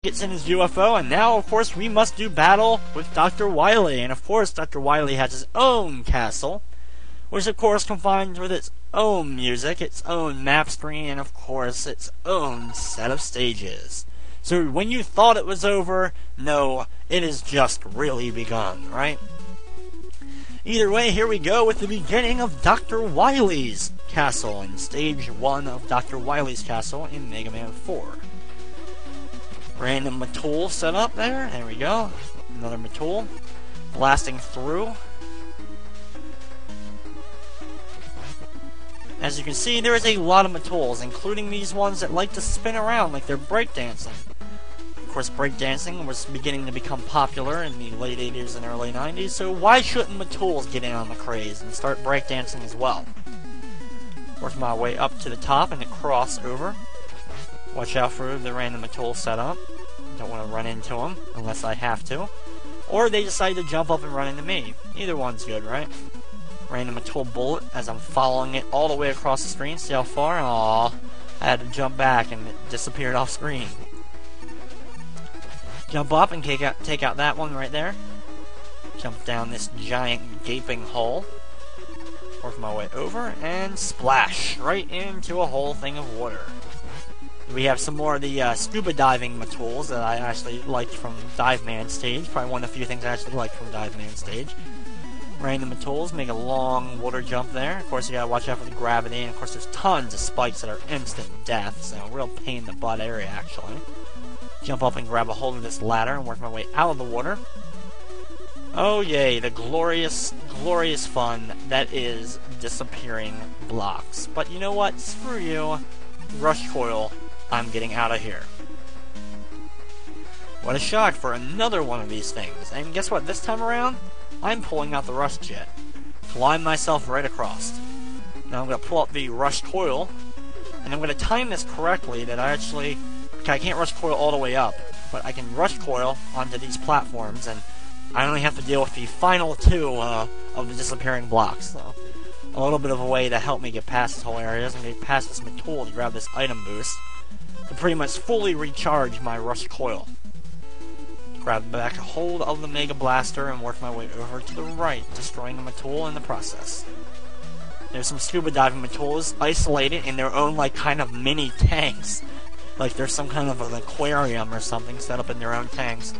gets in his UFO, and now, of course, we must do battle with Dr. Wily. And, of course, Dr. Wily has his own castle, which, of course, combines with its own music, its own map screen, and, of course, its own set of stages. So, when you thought it was over, no, it has just really begun, right? Either way, here we go with the beginning of Dr. Wily's Castle, in Stage 1 of Dr. Wily's Castle in Mega Man 4. Random Matul set up there. There we go. Another Matul. Blasting through. As you can see, there is a lot of Matuls, including these ones that like to spin around like they're breakdancing. Of course, breakdancing was beginning to become popular in the late 80s and early 90s, so why shouldn't Matuls get in on the craze and start breakdancing as well? Work my way up to the top and cross over. Watch out for the random Matul setup. Don't want to run into them unless I have to. Or they decide to jump up and run into me. Either one's good, right? Random Matul bullet as I'm following it all the way across the screen. See how far? Aww. I had to jump back and it disappeared off screen. Jump up and take out that one right there. Jump down this giant gaping hole. Work my way over and splash right into a whole thing of water. We have some more of the scuba diving Matuls that I actually liked from Dive Man Stage. Probably one of the few things I actually liked from Dive Man Stage. Random Matuls make a long water jump there. Of course, you gotta watch out for the gravity, and of course, there's tons of spikes that are instant death, so a real pain in the butt area, actually. Jump up and grab a hold of this ladder and work my way out of the water. Oh yay, the glorious, glorious fun that is disappearing blocks. But you know what? Screw you. Rush coil. I'm getting out of here. What a shock for another one of these things. And guess what? This time around, I'm pulling out the rush jet. Flying myself right across. Now I'm going to pull up the rush coil, and I'm going to time this correctly that I can't rush coil all the way up, but I can rush coil onto these platforms, and I only have to deal with the final two of the disappearing blocks. So, a little bit of a way to help me get past this whole area. I'm going to get past this Matul to grab this item boost to pretty much fully recharge my rush coil. Grab back a hold of the Mega Blaster and work my way over to the right, destroying a Matul in the process. There's some scuba diving Matuls isolated in their own, like, kind of mini tanks. Like there's some kind of an aquarium or something set up in their own tanks.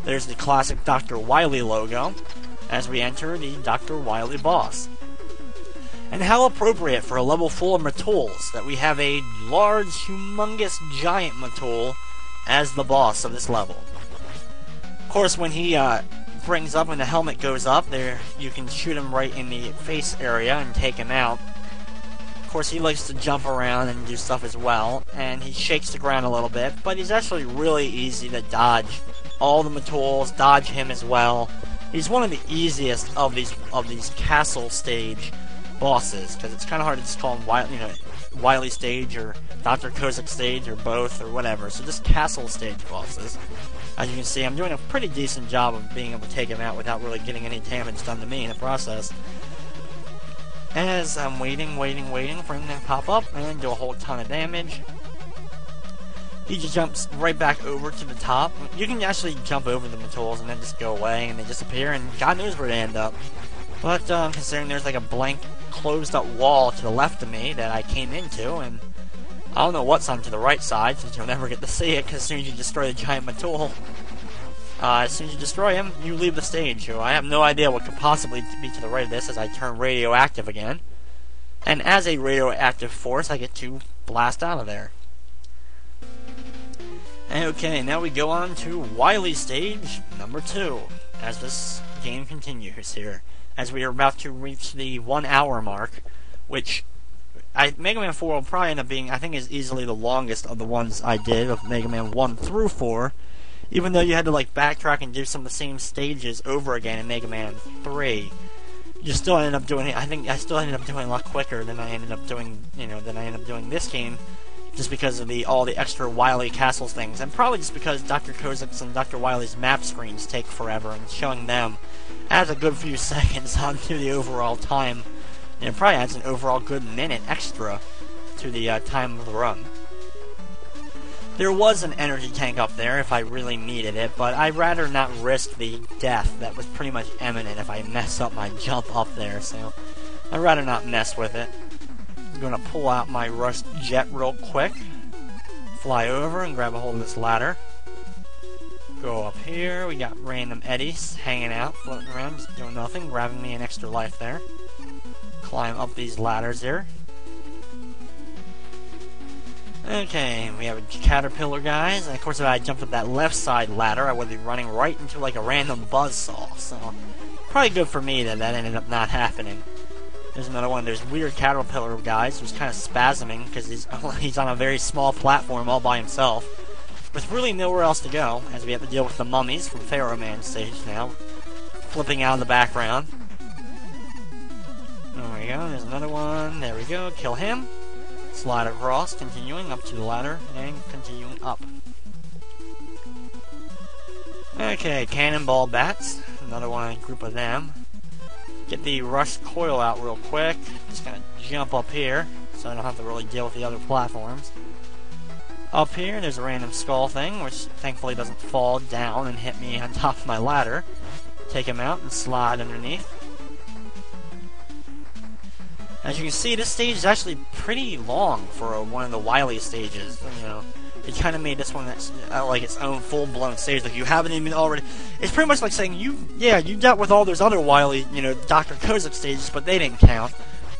There's the classic Dr. Wily logo as we enter the Dr. Wily boss. And how appropriate for a level full of Matuls that we have a large, humongous, giant Matul as the boss of this level. Of course, when he brings up, when the helmet goes up, there you can shoot him right in the face area and take him out. Of course, he likes to jump around and do stuff as well, and he shakes the ground a little bit, but he's actually really easy to dodge. All the Matuls dodge him as well. He's one of the easiest of these castle stage bosses, because it's kind of hard to just call him Wily Stage or Dr. Cornshaq Stage or both or whatever. So just castle stage bosses. As you can see, I'm doing a pretty decent job of being able to take him out without really getting any damage done to me in the process. As I'm waiting for him to pop up and do a whole ton of damage. He just jumps right back over to the top. You can actually jump over the Matuls and then just go away and they disappear, and God knows where they end up. But considering there's like a blank closed up wall to the left of me that I came into, and I don't know what's on to the right side since you'll never get to see it, because as soon as you destroy the giant Matul, as soon as you destroy him, you leave the stage. So I have no idea what could possibly be to the right of this as I turn radioactive again. And as a radioactive force, I get to blast out of there. Okay, now we go on to Wily Stage number 2, as this game continues here. As we are about to reach the 1 hour mark, which Mega Man 4 will probably end up being, I think, is easily the longest of the ones I did, of Mega Man 1 through 4. Even though you had to like backtrack and do some of the same stages over again in Mega Man 3. You still ended up doing it. I think I still ended up doing a lot quicker than I ended up doing, this game, just because of all the extra Wily Castle things, and probably just because Dr. Cornshaq's and Dr. Wily's map screens take forever, and showing them adds a good few seconds onto the overall time. And it probably adds an overall good minute extra to the time of the run. There was an energy tank up there if I really needed it, but I'd rather not risk the death that was pretty much imminent if I mess up my jump up there, so I'd rather not mess with it. I'm gonna pull out my rush jet real quick, fly over and grab a hold of this ladder. Go up here, we got random eddies hanging out, floating around, just doing nothing, grabbing me an extra life there. Climb up these ladders here. Okay, we have a caterpillar, guys, and of course if I jumped up that left side ladder, I would be running right into like a random buzzsaw, so probably good for me that ended up not happening. There's another one of those weird caterpillar guys who's kind of spasming because he's on a very small platform all by himself, with really nowhere else to go, as we have to deal with the mummies from Pharaoh Man stage now, flipping out in the background. There we go, there's another one, there we go, kill him. Slide across, continuing up to the ladder, and continuing up. Okay, cannonball bats, another one, a group of them. Get the rush coil out real quick, just gonna jump up here, so I don't have to really deal with the other platforms. Up here, there's a random skull thing, which thankfully doesn't fall down and hit me on top of my ladder. Take him out and slide underneath. As you can see, this stage is actually pretty long for one of the Wily stages. You know, it kind of made this one that's like its own full-blown stage. Like you haven't even already. It's pretty much like saying you dealt with all those other Wily, Dr. Kozak stages, but they didn't count.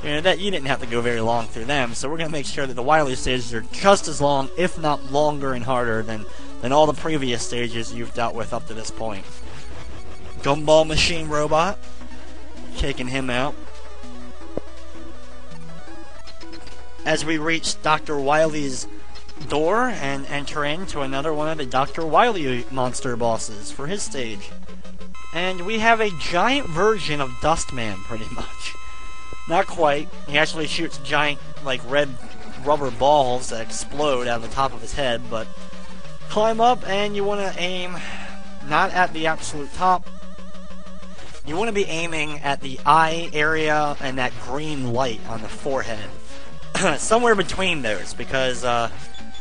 That you didn't have to go very long through them. So we're gonna make sure that the Wily stages are just as long, if not longer and harder than all the previous stages you've dealt with up to this point. Gumball Machine Robot, taking him out. As we reach Dr. Wily's door and enter into another one of the Dr. Wily monster bosses for his stage. And we have a giant version of Dustman, pretty much. Not quite. He actually shoots giant, like, red rubber balls that explode out of the top of his head, but climb up and you want to aim not at the absolute top. You want to be aiming at the eye area and that green light on the forehead. Somewhere between those, because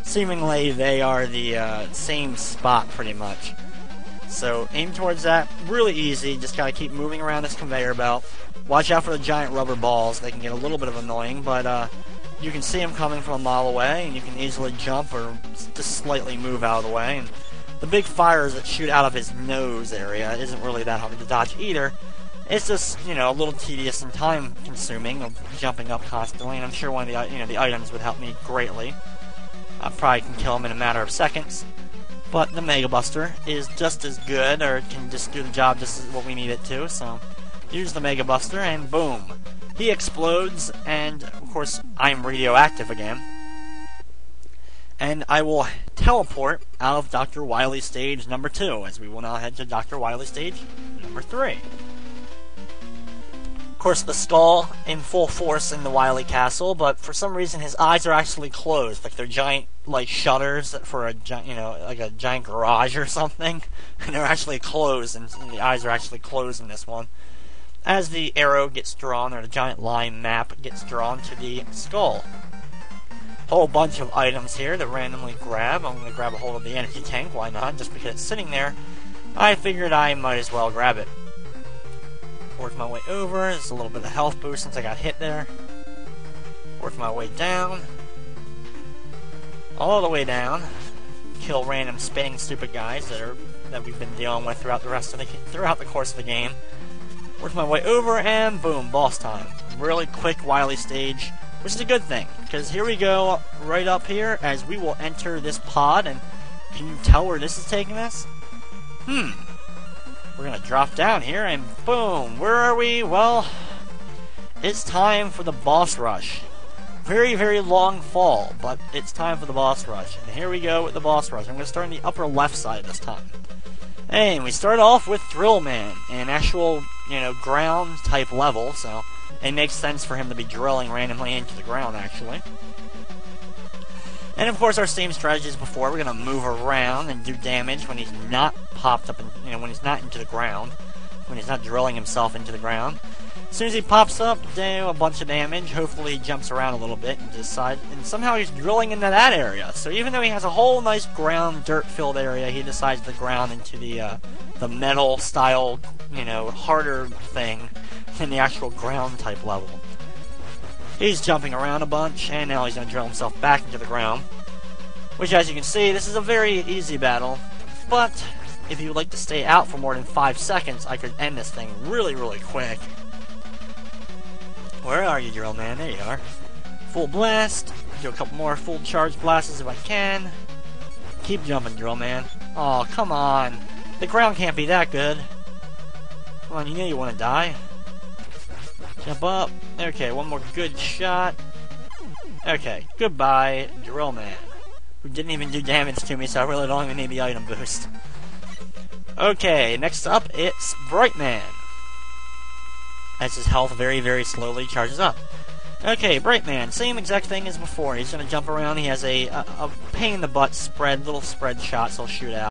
seemingly they are the same spot pretty much. So aim towards that, really easy, just gotta keep moving around this conveyor belt. Watch out for the giant rubber balls, they can get a little bit of annoying, but you can see them coming from a mile away, and you can easily jump or just slightly move out of the way. And the big fires that shoot out of his nose area isn't really that hard to dodge either. It's just, a little tedious and time-consuming of jumping up constantly, and I'm sure one of the, the items would help me greatly. I probably can kill him in a matter of seconds, but the Mega Buster is just as good, or it can just do the job just as what we need it to, so use the Mega Buster, and boom! He explodes, and, of course, I'm radioactive again. And I will teleport out of Dr. Wily Stage number 2, as we will now head to Dr. Wily Stage number 3. Of course, the skull in full force in the Wily Castle, but for some reason his eyes are actually closed, like they're giant, like shutters for a, like a giant garage or something, and they're actually closed, and the eyes are actually closed in this one. As the arrow gets drawn, or the giant line map gets drawn to the skull. Whole bunch of items here to randomly grab. I'm going to grab a hold of the energy tank, why not? Just because it's sitting there, I figured I might as well grab it. Work my way over, there's a little bit of health boost since I got hit there. Work my way down. All the way down. Kill random spinning stupid guys that we've been dealing with throughout the course of the game. Work my way over and boom, boss time. Really quick Wily stage, which is a good thing, because here we go right up here as we will enter this pod, and can you tell where this is taking us? We're gonna drop down here, and boom! Where are we? Well, it's time for the boss rush. Very, very long fall, but it's time for the boss rush. And here we go with the boss rush. I'm gonna start on the upper left side this time. And we start off with Drill Man, an actual, ground type level, so it makes sense for him to be drilling randomly into the ground, actually. And of course, our same strategy as before. We're gonna move around and do damage when he's not popped up, when he's not into the ground, when he's not drilling himself into the ground. As soon as he pops up, do a bunch of damage. Hopefully he jumps around a little bit and and somehow he's drilling into that area. So even though he has a whole nice ground, dirt-filled area, he decides to ground into the metal style, you know, harder thing than the actual ground type level. He's jumping around a bunch, and now he's going to drill himself back into the ground. Which, as you can see, this is a very easy battle, but if you would like to stay out for more than 5 seconds, I could end this thing really, really quick. Where are you, Drill Man? There you are. Full blast. Do a couple more full charge blasts if I can. Keep jumping, Drill Man. Oh, come on. The ground can't be that good. Come on, you know you want to die. Jump up. Okay, one more good shot. Okay, goodbye, Drill Man. Who didn't even do damage to me, so I really don't even need the item boost. Okay, next up, it's Brightman. As his health very, very slowly charges up. Okay, Brightman, same exact thing as before. He's going to jump around. He has a pain in the butt little spread shot, so he'll shoot out.